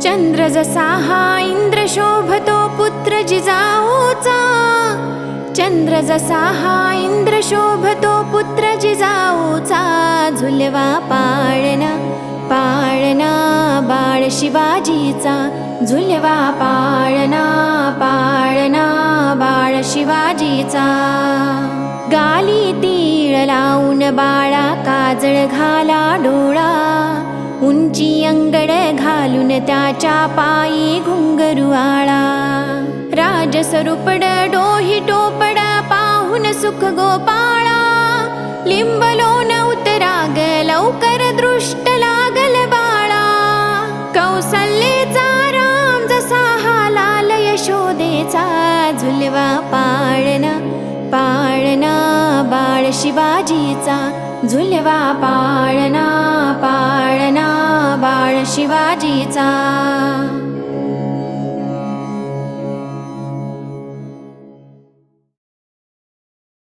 चंद्र जसा हा इंद्र शोभतो पुत्र जिजाऊचा, चंद्र जसा हा इंद्र शोभतो पुत्र जिजाऊचा, झुलवा पाळणा पाळणा बाळ शिवाजीचा, झुलवा पाळणा पाळणा बाळ शिवाजीचा. गाली तीळ लावून बाळा काजळ घाला डोळा, उंची अंगड घालून त्याच्या पायी घुंगरू आळा. राजस्वरूपड डोही टोपड पाहून सुख गोपाळा, लिंबलोन उतराग लवकर दृष्ट लागल बाळा. कौसल्येचा राम जसा हा लाल यशोदेचा, झुलवा पाळणा पाळणा बाळ शिवाजीचा, झुलवा पाळणा पाळणा बाळ शिवाजीचा.